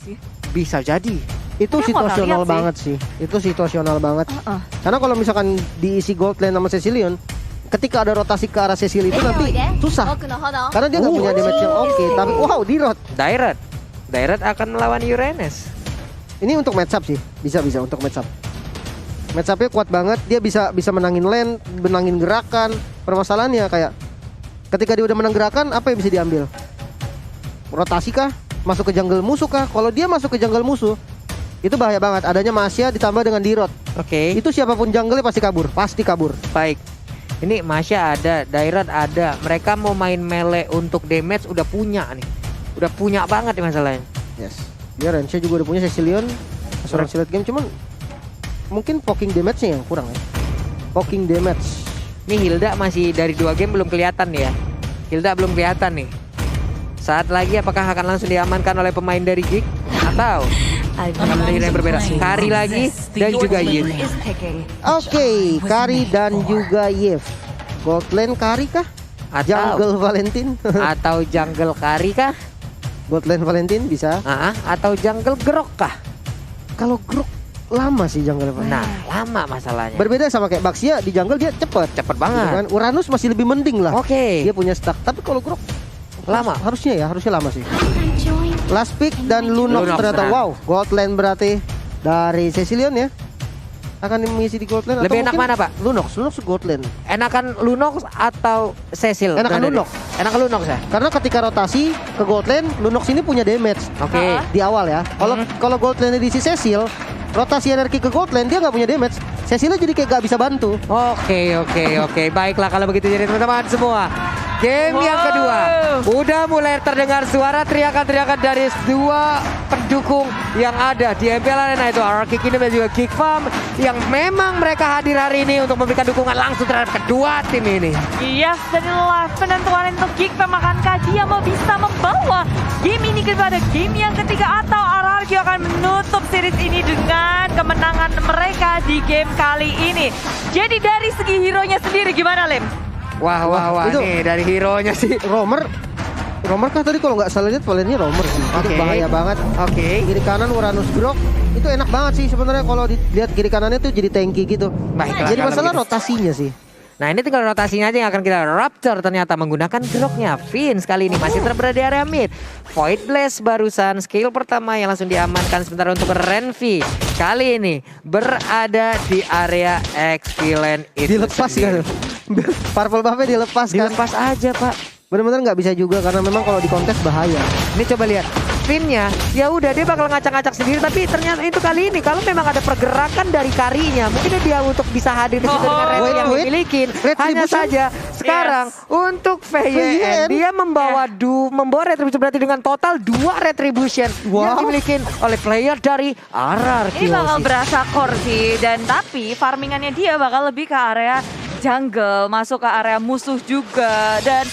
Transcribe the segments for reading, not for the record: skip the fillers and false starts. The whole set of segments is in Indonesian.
sih. Bisa jadi. Itu Tapi aku nggak situasional lihat sih. banget sih. Itu situasional banget. Karena kalau misalkan diisi gold lane sama Cecilion, ketika ada rotasi ke arah Cecil itu nanti susah. Karena dia nggak punya damage yang oke. Tapi wow, Dirot. Dairat akan melawan Uranus. Ini untuk match up sih. Bisa untuk match up. Match up-nya kuat banget. Dia bisa menangin lane, menangin gerakan. Permasalahannya kayak ketika dia udah menang gerakan, apa yang bisa diambil? Rotasi kah? Masuk ke jungle musuh kah? Kalau dia masuk ke jungle musuh, itu bahaya banget. Adanya Masya ditambah dengan Dirot. Oke. Itu siapapun jungle pasti kabur. Baik. Ini Masya ada, Dairat ada. Mereka mau main melee untuk damage udah punya nih. Udah punya banget nih masalahnya. Yes. Dia Rensha juga udah punya Cecilion. Asuransi late game, cuman mungkin poking damage-nya yang kurang ya. Poking damage. Nih Hilda masih dari 2 game belum kelihatan ya. Hilda belum kelihatan nih. Saat lagi apakah akan langsung diamankan oleh pemain dari Geek atau akan menjadi yang berbeda? Kari lagi dan juga Yin. Oke, Kari dan juga Yev. Gold lane Kari kah? Jungle Valentine. Atau jungle Kari kah? Gold lane Valentine bisa. Atau jungle Grok kah? Kalau Grok lama sih jungle Valentine. Nah, lama masalahnya. Berbeda sama kayak Baxia di jungle dia cepet banget. Kan? Uranus masih lebih mending lah. Oke. Dia punya stack. Tapi kalau Grok Lama. Harusnya lama sih. Last pick dan Lunox ternyata. Wow, gold lane berarti dari Cecilion ya. Akan mengisi di gold lane. Lebih enak mana Pak? Lunox gold lane. Enakan Lunox atau Cecil? Enakan Lunox. Enakan Lunox ya? Karena ketika rotasi ke gold lane, Lunox ini punya damage. Oke. Di awal ya. Kalau gold lane diisi Cecil, rotasi energi ke gold lane dia nggak punya damage. Cecilnya jadi kayak gak bisa bantu. Oke. Baiklah kalau begitu jadi teman-teman semua. Game yang kedua. Udah mulai terdengar suara teriakan-teriakan dari 2 pendukung yang ada di MPL Arena, itu RRQ Kingdom dan juga Geek Farm, yang memang mereka hadir hari ini untuk memberikan dukungan langsung terhadap kedua tim ini. Yes, dan inilah penentuan untuk Geek Farm. Akankah dia mau bisa membawa game ini kepada game yang ketiga, atau RRQ akan menutup series ini dengan kemenangan mereka di game kali ini. Jadi dari segi hero-nya sendiri gimana, Lim? Wah, itu nih dari hero-nya sih. Romer kah tadi kalau nggak salah lihat valennya Romer sih. Itu bahaya banget. Kiri kanan Uranus Grok itu enak banget sih sebenarnya kalau dilihat kiri kanannya tuh jadi tanky gitu. Baiklah, jadi kalau masalah begitu. rotasinya sih. Nah ini tinggal rotasinya aja yang akan kita Raptor, ternyata menggunakan Groknya. Vince kali ini masih terberada di area mid. Void Blast barusan skill pertama yang langsung diamankan, sementara untuk Renvi kali ini berada di area X-Lane itu Dilepas sendiri. kan. Purple buff-nya dilepas kan. Dilepas aja Pak. Bener-bener nggak bisa juga karena memang kalau di kontes bahaya. Ini coba lihat Finnya, ya udah dia bakal ngacak-ngacak sendiri, tapi ternyata itu kali ini kalau memang ada pergerakan dari Karinya, mungkin dia untuk bisa hadir di situ dengan Red yang dimiliki. Hanya saja sekarang untuk VYN dia membawa Retribution, berarti dengan total 2 Retribution yang dimiliki oleh player dari RRQ. Ini bakal berasa core sih, dan tapi farmingannya dia bakal lebih ke area jungle, masuk ke area musuh juga. Dan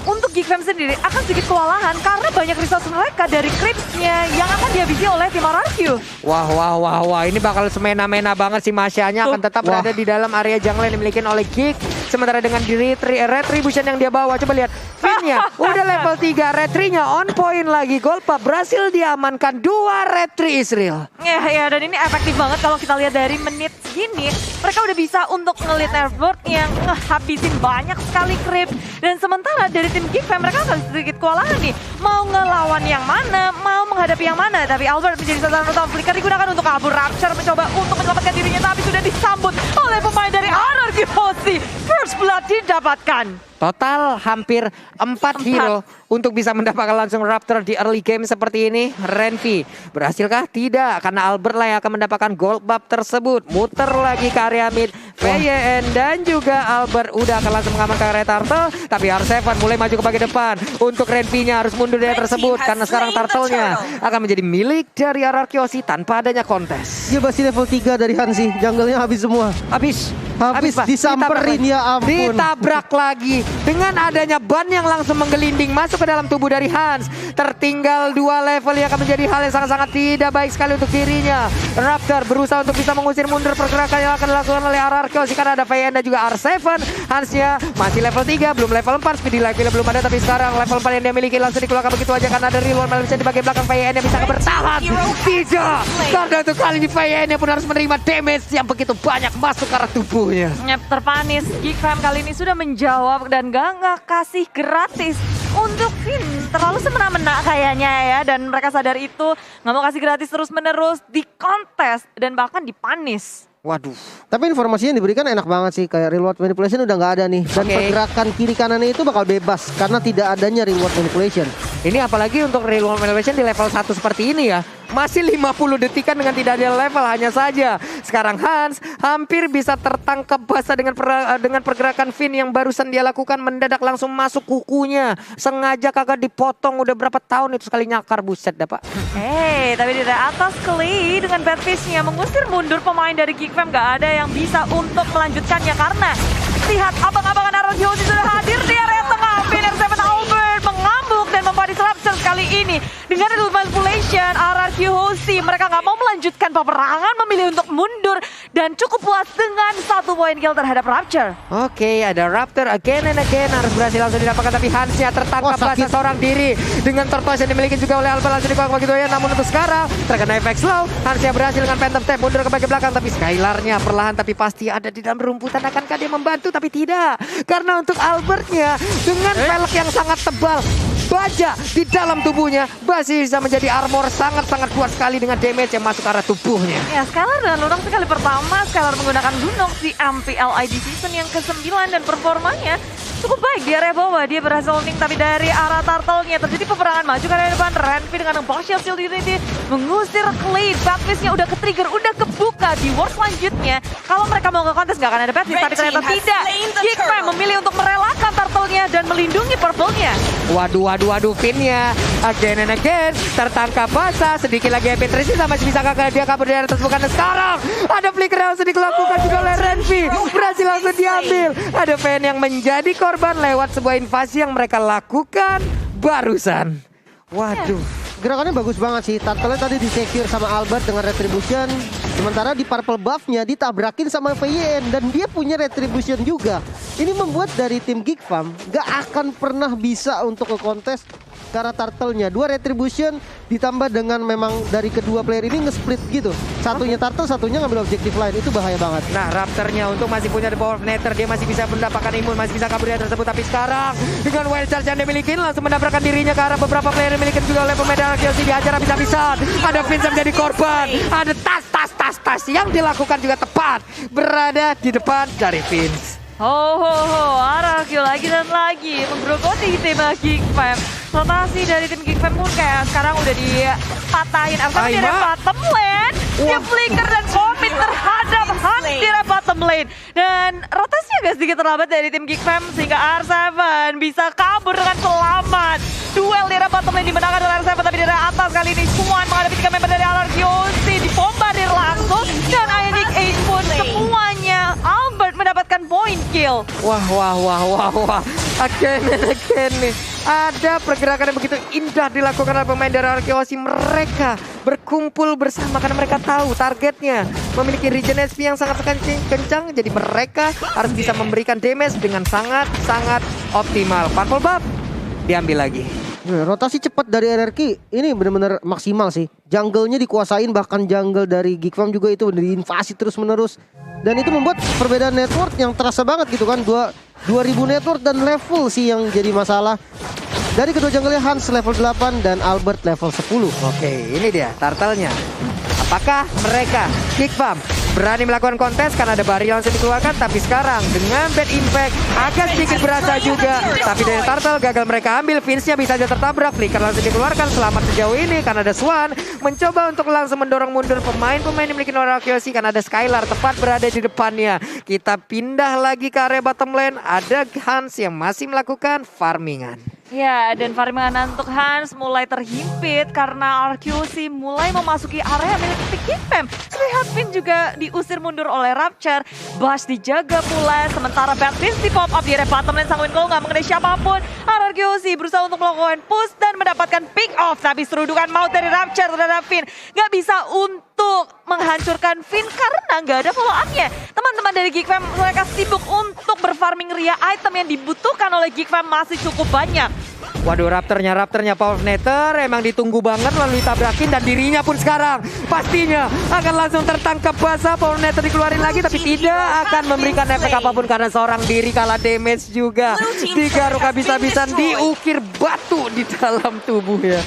untuk Geek Fam sendiri akan sedikit kewalahan karena banyak resource mereka dari creeps-nya yang akan dihabisi oleh tim RRQ. Wah, ini bakal semena-mena banget sih. Masyanya akan tetap berada di dalam area jungle yang dimiliki oleh Geek. Sementara dengan Retribution yang dia bawa, coba lihat Finnya udah level 3, Retrinya on point lagi. Golpa berhasil diamankan, 2 Retri Israel. Ya, dan ini efektif banget kalau kita lihat dari menit segini. Mereka udah bisa untuk ngelit Airboard yang ngehabisin banyak sekali creep. Dan sementara dari tim Geek Fam mereka akan sedikit kewalahan nih. Mau ngelawan yang mana, mau menghadapi yang mana. Tapi Albert menjadi sasaran utama, Flicker digunakan untuk kabur. Rapture mencoba untuk menyelamatkan dirinya, tapi sudah disambut oleh pemain dari RRQ Hoshi. First Blood didapatkan. Total hampir 4 hero untuk bisa mendapatkan langsung Raptor di early game seperti ini. Renvi berhasilkah? Tidak, karena Albert lah yang akan mendapatkan gold buff tersebut. Muter lagi ke area mid. VYN dan juga Albert udah akan langsung mengamankan area Turtle. Tapi R7 mulai maju ke bagian depan. Untuk Renvi-nya harus mundur dari tersebut karena sekarang Turtle-nya akan menjadi milik dari RRQ Hoshi tanpa adanya kontes. Dia masih level 3 dari Hansi, jungle-nya habis semua. Habis. Habis Pak, disamperin, ditabrak ya lagi. ampun. Ditabrak lagi. Dengan adanya ban yang langsung menggelinding masuk ke dalam tubuh dari Hans. Tertinggal 2 level yang akan menjadi hal yang sangat-sangat tidak baik sekali untuk dirinya. Raptor berusaha untuk bisa mengusir mundur pergerakan yang akan dilakukan oleh Ararkos. Karena ada VN dan juga R7. Hansnya masih level 3, belum level 4. Speedy Life belum ada, tapi sekarang level 4 yang dia miliki langsung dikeluarkan begitu aja karena ada Real One Malaysia di bagian belakang. VN yang bisa bertahan. Tidak. Karena untuk kali ini VN yang pun harus menerima damage yang begitu banyak masuk ke arah tubuhnya. Yap, terpanis. Geek Fam kali ini sudah menjawab dan gak kasih gratis untuk Finn. Terlalu semena-mena kayaknya ya. Dan mereka sadar itu gak mau kasih gratis terus-menerus di kontes dan bahkan dipanis. Waduh. Tapi informasinya yang diberikan enak banget sih. Kayak reward manipulation udah nggak ada nih. Dan Oke. pergerakan kiri kanannya itu bakal bebas karena tidak adanya reward manipulation. Ini apalagi untuk Real One Elevation di level 1 seperti ini ya. Masih 50 detikan dengan tidak ada level hanya saja. Sekarang Hans hampir bisa tertangkap basah dengan pergerakan Finn yang barusan dia lakukan, mendadak langsung masuk kukunya. Sengaja kagak dipotong, udah berapa tahun itu sekali nyakar, buset dah Pak. Tapi di atas Klee dengan bad fish-nya mengusir mundur pemain dari Geek Fam. Gak ada yang bisa untuk melanjutkannya karena lihat abang-abangan RRQ sudah hadir di area tengah. Winner 7 Albert mengamuk dan mempadis Raptor kali ini. Dengan Real Manipulation, RRQ Hosi mereka nggak mau melanjutkan peperangan, memilih untuk mundur dan cukup puas dengan 1 poin kill terhadap Rapture. Oke, ada Raptor again and again harus berhasil langsung didapatkan, tapi Hansnya tertangkap Wah, sakit. basah seorang diri dengan tortoise yang dimiliki juga oleh Albert langsung dikuak begitu ya. Namun untuk sekarang terkena efek slow, Hansnya berhasil dengan phantom tap mundur ke bagian belakang, tapi Skylarnya perlahan tapi pasti ada di dalam rumputan. Akankah dia membantu? Tapi tidak, karena untuk Albertnya dengan velg yang sangat tebal, baja di dalam tubuhnya masih bisa menjadi armor sangat-sangat kuat sekali dengan damage yang masuk ke arah tubuhnya. Ya, Skylar dengan lunang sekali pertama. Skylar menggunakan Lunok di MPLID season yang ke-9 dan performanya cukup baik di area bawah. Dia berhasil landing tapi dari arah turtle-nya terjadi peperangan maju ke area depan. Renfi dengan partial shield unity mengusir Klee. Backfist-nya udah ke-trigger, udah kebuka di war selanjutnya. Kalau mereka mau ke kontes nggak akan ada backfist, tapi ternyata tidak. Geek Fam memilih untuk merelakan turtle-nya dan melindungi purple-nya. Waduh, Finn-nya again and again tertangkap basah. Sedikit lagi Epic Tracy masih bisa kakak dia kabur dari atas, bukan sekarang. Ada flicker yang langsung dilakukan juga oleh Renfi, berhasil langsung diambil. Ada fan yang menjadi korban lewat sebuah invasi yang mereka lakukan barusan. Waduh. Gerakannya bagus banget sih. Turtle tadi di-secure sama Albert dengan retribution. Sementara di purple buff-nya ditabrakin sama VYN dan dia punya retribution juga. Ini membuat dari tim Geek Fam gak akan pernah bisa untuk ke kontes karena turtle-nya. 2 retribution ditambah dengan memang dari kedua player ini nge-split gitu. Satunya turtle, satunya ngambil objektif lain. Itu bahaya banget. Nah, Raptor-nya untuk masih punya the power of Nether, dia masih bisa mendapatkan imun, masih bisa kabur dari tersebut. Tapi sekarang dengan wild charge yang dia miliki langsung mendapatkan dirinya ke arah beberapa player yang dimiliki juga oleh pemain RRQ dihajar habis-habisan. Ada Vince yang menjadi korban. Ada tas yang dilakukan juga tepat berada di depan dari Vince. RRQ lagi dan lagi menggerogoti tim Geek Fam. Rotasi dari tim Geek Fam pun kayak sekarang udah dipatahin. Artinya dia ada bottom lane, dia flicker dan komit terhadap Hans di bottom lane. Dan rotasinya agak sedikit terlambat dari tim Geek Fam sehingga R7 bisa kabur dengan selamat. Duel di bottom lane dimenangkan oleh R7, tapi di atas kali ini Swan menghadapi 3 member dari RRQC dibombardir langsung. Dan Ionic 8 pun semuanya Albert mendapatkan point kill. Wah. Again nih. Ada pergerakan yang begitu indah dilakukan oleh pemain dari RRQ. Mereka berkumpul bersama karena mereka tahu targetnya memiliki regen HP yang sangat kencang. Jadi mereka harus bisa memberikan damage dengan sangat optimal. Purple buff diambil lagi. Rotasi cepat dari RRQ ini benar-benar maksimal sih. Jungle-nya dikuasain, bahkan jungle dari Geek Fam juga itu diinvasi terus-menerus. Dan itu membuat perbedaan network yang terasa banget gitu kan. 2000 network dan level sih yang jadi masalah. Dari kedua jungle-nya Hans level 8 dan Albert level 10. Oke, ini dia turtle-nya. Apakah mereka Geek Fam berani melakukan kontes karena ada barrier langsung dikeluarkan? Tapi sekarang dengan bad impact agak sedikit berasa juga. Tapi dari turtle gagal mereka ambil. Vince-nya bisa saja tertabrak. Flicker langsung dikeluarkan. Selamat sejauh ini karena ada Swan mencoba untuk langsung mendorong mundur pemain-pemain yang memiliki Nora Kyoshi karena ada Skylar tepat berada di depannya. Kita pindah lagi ke area bottom lane. Ada Hans yang masih melakukan farmingan. Ya, dan farmingan untuk Hans mulai terhimpit karena RQC mulai memasuki area milik Big Fam. Terlihat Finn juga diusir mundur oleh Rapture. Bash dijaga pula, sementara Bad Fist di pop up di area bottom lane. Sanguin Cole nggak mengenai siapapun. RQC berusaha untuk melakukan push dan mendapatkan pick off. Tapi serudukan maut dari Rapture terhadap Finn nggak bisa untuk menghancurkan Finn karena nggak ada follow up-nya. Teman-teman dari Geek Fam mereka sibuk untuk berfarming ria item yang dibutuhkan oleh Geek Fam masih cukup banyak. Waduh, Raptornya Power Nator emang ditunggu banget lalu ditabrakin dan dirinya pun sekarang pastinya akan langsung tertangkap basah. Power Nator dikeluarin lagi tapi tidak akan memberikan efek apapun karena seorang diri kalah damage juga. Digaruk habis-habisan, diukir batu di dalam tubuhnya.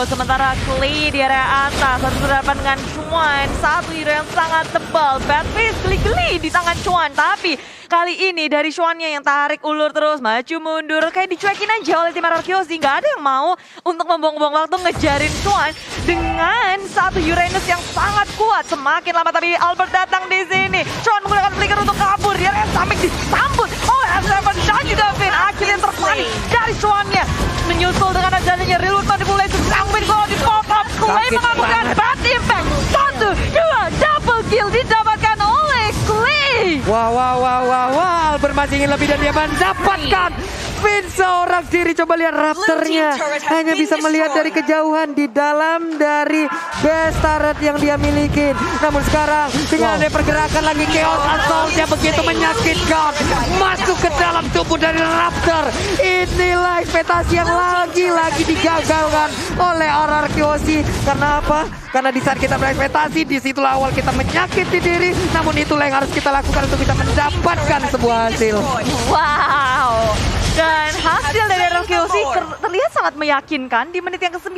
Sementara Clay di area atas harus berhadapan dengan Chuan. Satu hero yang sangat tebal. Bad Fist geli-geli di tangan Chuan. Tapi kali ini dari Chuannya yang tarik ulur terus, maju mundur. Kayak dicuekin aja oleh tim RQC. Gak ada yang mau untuk membuang-buang waktu ngejarin Chuan dengan satu Uranus yang sangat kuat. Semakin lama tapi Albert datang di sini. Chuan menggunakan flicker untuk kabur. Di area Samik disambut oleh F7 dan juga Finn. Akhirnya terpanik dari Chuannya. Menyusul dengan adanya Real Woodman dimulai Sanguin Cole di pop up. Clay mengambilkan Bad Impact. 1, 2, double kill didapatkan oleh Clay. Wah, Albert masih ingin lebih dan dia mendapatkan Finn seorang diri. Coba lihat Raptornya hanya bisa melihat dari kejauhan di dalam dari base turret yang dia miliki. Namun sekarang dengan ada pergerakan lagi Chaos Assault-nya begitu menyakitkan masuk ke dalam tubuh dari Raptor. Inilah ekspektasi yang lagi-lagi digagalkan oleh RRQC. Karena apa? Karena di saat kita berekspektasi, disitulah awal kita menyakiti diri. Namun itulah yang harus kita lakukan untuk bisa mendapatkan sebuah hasil. Wow. Dan hasil dari RQC terlihat sangat meyakinkan. Di menit yang ke-9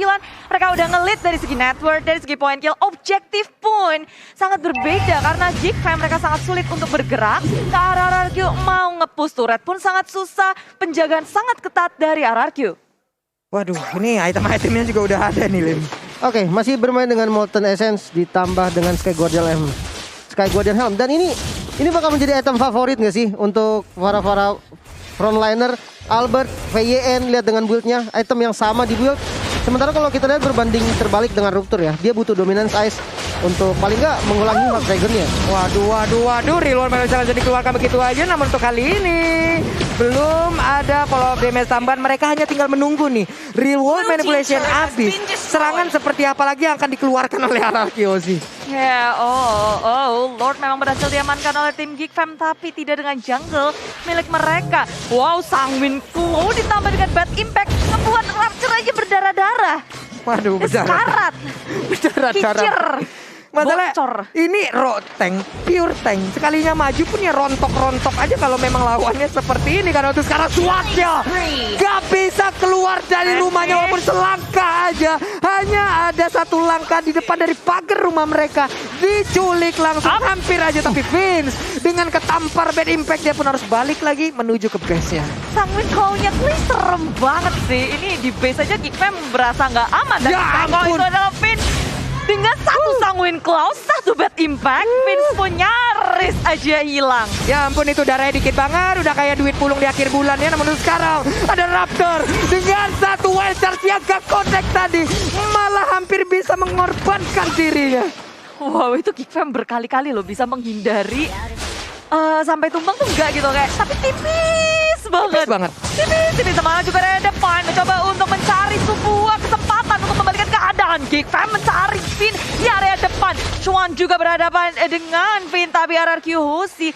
mereka udah nge-lead dari segi network, dari segi point kill. Objektif pun sangat berbeda karena Geek Fam mereka sangat sulit untuk bergerak. Ke arah RRQ mau nge-push turret pun sangat susah. Penjagaan sangat ketat dari RRQ. Waduh, ini item-itemnya juga udah ada nih, Lim. Oke, masih bermain dengan Molten Essence ditambah dengan Sky Guardian Helm. Dan ini bakal menjadi item favorit nggak sih untuk para frontliner? Albert, VYN lihat dengan build-nya, item yang sama di build. Sementara kalau kita lihat berbanding terbalik dengan Rupture ya, dia butuh Dominance Ice untuk paling nggak mengulangi Hard Dragon-nya. Waduh, Reload bisa langsung dikeluarkan begitu aja. Namun untuk kali ini belum ada follow up damage tambahan. Mereka hanya tinggal menunggu nih Real World Manipulation habis. Serangan seperti apa lagi yang akan dikeluarkan oleh RRQC? Ya, Lord memang berhasil diamankan oleh tim Geek Fam tapi tidak dengan jungle milik mereka. Wow, Sanguin Cole ditambah dengan Bad Impact membuat Rapture aja berdarah-darah. Waduh, berdarah. Kicir. Masalah Bocor. ini tank, pure tank. Sekalinya maju pun ya rontok-rontok aja kalau memang lawannya seperti ini. Karena itu sekarang Swatnya gak bisa keluar dari rumahnya walaupun selangkah aja. Hanya ada satu langkah di depan dari pagar rumah mereka. Diculik langsung hampir aja. Tapi Vince dengan ketampar Bad Impact dia pun harus balik lagi menuju ke base-nya. Sanguin Cole-nya serem banget sih. Ini di base aja Geek Fam berasa gak aman. Dan Ya kalau ampun. itu adalah Vince dengan satu Sanguin Cloud, satu Bad Impact, Vince pun nyaris aja hilang. Ya ampun, itu darahnya dikit banget. Udah kayak duit pulung di akhir bulan ya. Namun sekarang ada Raptor dengan satu wild charge yang gak connect tadi. Malah hampir bisa mengorbankan dirinya. Wow, itu Geek Fam berkali-kali loh bisa menghindari sampai tumbang tuh enggak gitu kayak. Tapi tipis banget. Tipis sama juga ada depan. Mencoba untuk mencari sebuah kesempatan untuk membalikan keadaan. Geek Fam mencari Finn di area depan. Chuan juga berhadapan dengan Finn tapi RRQC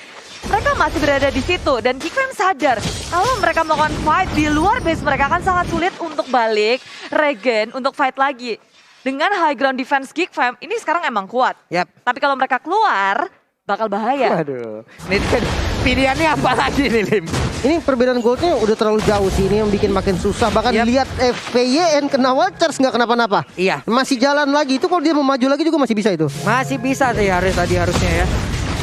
mereka masih berada di situ dan Geek Fam sadar kalau mereka melakukan fight di luar base mereka akan sangat sulit untuk balik regen untuk fight lagi. Dengan high ground defense Geek Fam ini sekarang emang kuat. Yap. Tapi kalau mereka keluar bakal bahaya. Waduh, ini pilihannya apa lagi nih, Lim? Ini perbedaan goldnya udah terlalu jauh sih, ini yang bikin makin susah. Bahkan lihat FPYN kena wild charge nggak kenapa-napa. Iya. Masih jalan lagi, itu kalau dia mau maju lagi juga masih bisa itu. Masih bisa sih harusnya ya.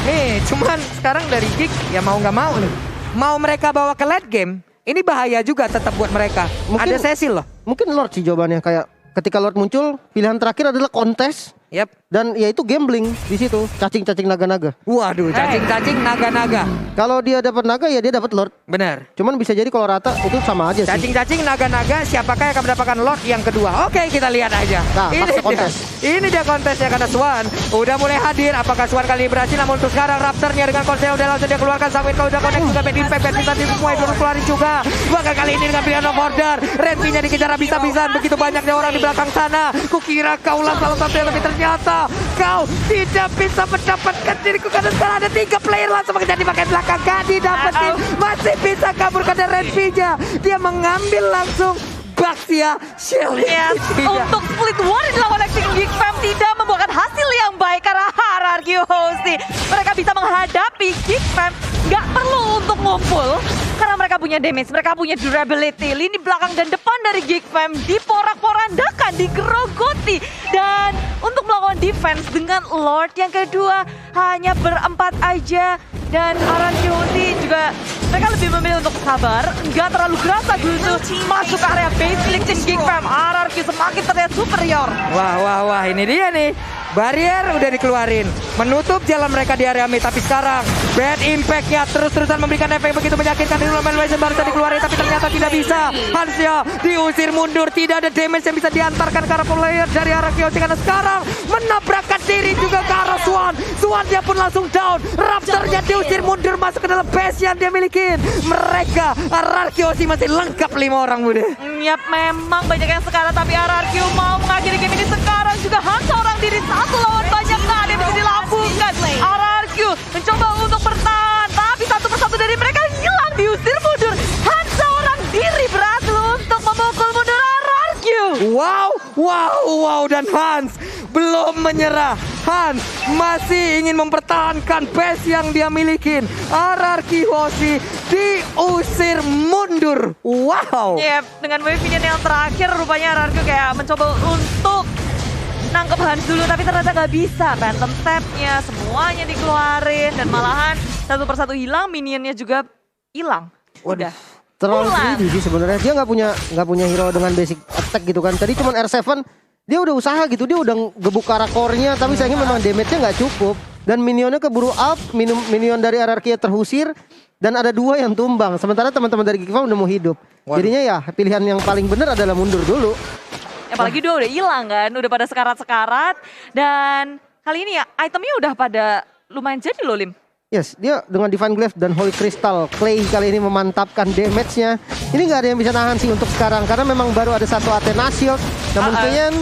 Nih, cuman sekarang dari Geek ya mau nggak mau nih. Mau mereka bawa ke late game, ini bahaya juga tetap buat mereka. Mungkin- Ada Cecil loh. Mungkin Lord sih jawabannya, kayak ketika Lord muncul, pilihan terakhir adalah kontes. Yap. Dan ya itu gambling di situ, cacing-cacing naga-naga. Waduh, cacing-cacing naga-naga. Kalau dia dapat naga ya dia dapat lord. Benar. Cuman bisa jadi kalau rata itu sama aja sih. Cacing-cacing naga-naga, siapakah yang akan mendapatkan Lord yang kedua? Oke, kita lihat aja. Nah, paksa kontes. Ini dia kontesnya karena Swan udah mulai hadir. Apakah Swan kali ini berhasil? Namun untuk sekarang Raptornya dengan konsep udah langsung dia keluarkan. Sampai kalau udah connect juga Bad Impact, Bad Impact semua itu keluarin juga. Bahkan kali ini dengan pilihan of order, Renfinya dikejar habis-habisan. Begitu banyaknya orang di belakang sana. Kukira kaulah salah satu yang lebih, ternyata kau tidak bisa mendapatkan diriku karena sekarang ada 3 player langsung mengejar di bagian belakang. Gak didapetin, masih bisa kabur karena Renfinya. Dia mengambil langsung Baxia Shield. Yes, untuk split war dilakukan Acting Geek Fam tidak membuahkan hasil yang baik karena hierarki Hosti. Mereka bisa menghadapi Geek Fam, nggak perlu untuk ngumpul karena mereka punya damage, mereka punya durability. Lini belakang dan depan dari Geek Fam diporak-porandakan, digerogoti. Dan untuk melakukan defense dengan Lord yang kedua hanya berempat aja. Dan hierarki Hosti juga mereka lebih memilih untuk sabar, nggak terlalu gerasa gitu masuk ke area base milik tim Geek Fam. Hierarki semakin terlihat superior. Wah, ini dia nih. Barrier udah dikeluarin, menutup jalan mereka di area mid. Tapi sekarang Bad Impact-nya terus-terusan memberikan efek begitu menyakitkan. Di Roman Legend baru saja dikeluarin, tapi ternyata tidak bisa. Hansya diusir mundur, tidak ada damage yang bisa diantarkan ke arah player dari arah Kyoshi. Karena sekarang menabrakkan diri juga ke arah Swan. Swan-nya pun langsung down. Raptor-nya diusir mundur masuk ke dalam base yang dia milikin. Mereka, arah Kyoshi masih lengkap 5 orang, Bude. Yap, memang banyak yang sekarang, tapi RRQ mau mengakhiri game ini sekarang juga hanya seorang diri satu lawan banyak. Nggak ada yang bisa dilakukan. RRQ mencoba untuk bertahan, tapi satu persatu dari mereka hilang, diusir mundur. Hanya seorang diri berhasil untuk memukul mundur RRQ. Wow, dan Hans belum menyerah. Hans masih ingin mempertahankan base yang dia milikin. RRQ Hoshi diusir mundur. Wow. Yep, dengan wave minion yang terakhir rupanya RRQ kayak mencoba untuk nangkep Hans dulu, tapi ternyata nggak bisa. Phantom Step-nya semuanya dikeluarin dan malahan satu persatu hilang, minionnya juga hilang. Udah. Terlalu Pulang. tinggi sih sebenarnya. Dia nggak punya hero dengan basic attack gitu kan. Tadi cuma R7 dia udah usaha gitu, dia udah gebuk arah core-nya, tapi sayangnya memang damage-nya nggak cukup. Dan minionnya keburu up, minion dari RRQ terusir, dan ada 2 yang tumbang. Sementara teman-teman dari Geek Fam udah mau hidup. Waduh. Jadinya ya pilihan yang paling benar adalah mundur dulu. Apalagi 2 udah hilang kan, udah pada sekarat-sekarat. Dan kali ini ya itemnya udah pada lumayan jadi loh, Lim. Yes, dia dengan Divine Glaive dan Holy Crystal Clay kali ini memantapkan damage-nya. Ini nggak ada yang bisa nahan sih untuk sekarang, karena memang baru ada 1 Athena Shield. Namun Vayne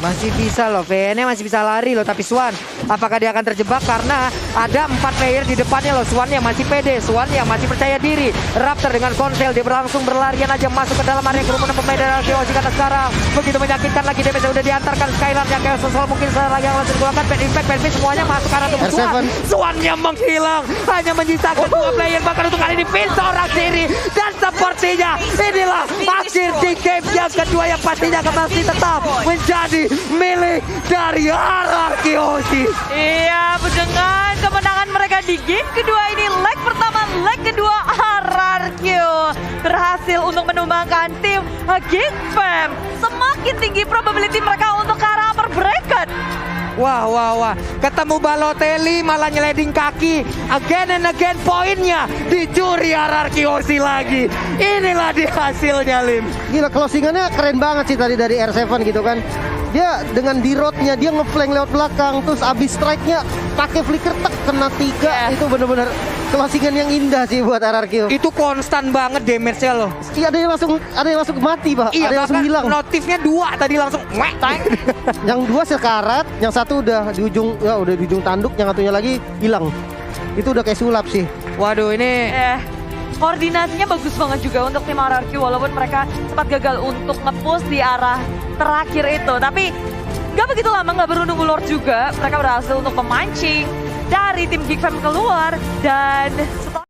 Masih bisa loh, VN-nya masih bisa lari loh. Tapi Swan, apakah dia akan terjebak? Karena ada 4 player di depannya loh. Swan yang masih pede, Swan yang masih percaya diri. Raptor dengan konsel, dia berlangsung berlarian aja masuk ke dalam area kerumunan pemain dari Kyoshi. Karena sekarang begitu menyakitkan lagi, damage yang udah diantarkan. Skylar yang kayak sosol mungkin lagi yang langsung dikeluarkan. Bad Impact, Bad Fist semuanya masuk ke arah tubuh R7. Swan. Swan yang menghilang, hanya menyisakan 2 player. Bahkan untuk kali ini Finn seorang diri. Dan sepertinya inilah akhir di game yang kedua yang pastinya akan masih tetap menjadi milik dari hierarki Hoshi. Iya, dengan kemenangan mereka di game kedua ini, leg pertama, leg kedua RRQ berhasil untuk menumbangkan tim Geek Fam. Semakin tinggi probability mereka untuk ke arah upper bracket. Wah. Ketemu Balotelli malah nyeleding kaki. Again and again poinnya dicuri hierarki Hoshi lagi. Inilah dia hasilnya, Lim. gila, closingannya keren banget sih tadi dari R7 gitu kan. Dia dengan D-Rod-nya dia ngeflank lewat belakang, terus abis strike-nya pakai flicker tak kena 3. Itu bener-bener closingan yang indah sih buat RRQ. Itu konstan banget damage-nya loh. Iya, ada yang langsung mati, Pak. Iya, ada yang langsung hilang. Notifnya 2 tadi langsung tank. Yang 2 sekarat, yang 1 udah di ujung tanduk, yang satunya lagi hilang. Itu udah kayak sulap sih. Waduh, ini Koordinasinya bagus banget juga untuk tim RRQ, walaupun mereka sempat gagal untuk nge-push di arah terakhir itu. Tapi gak begitu lama, gak perlu nunggu Lord juga. Mereka berhasil untuk memancing dari tim Geek Fam keluar. Dan setelah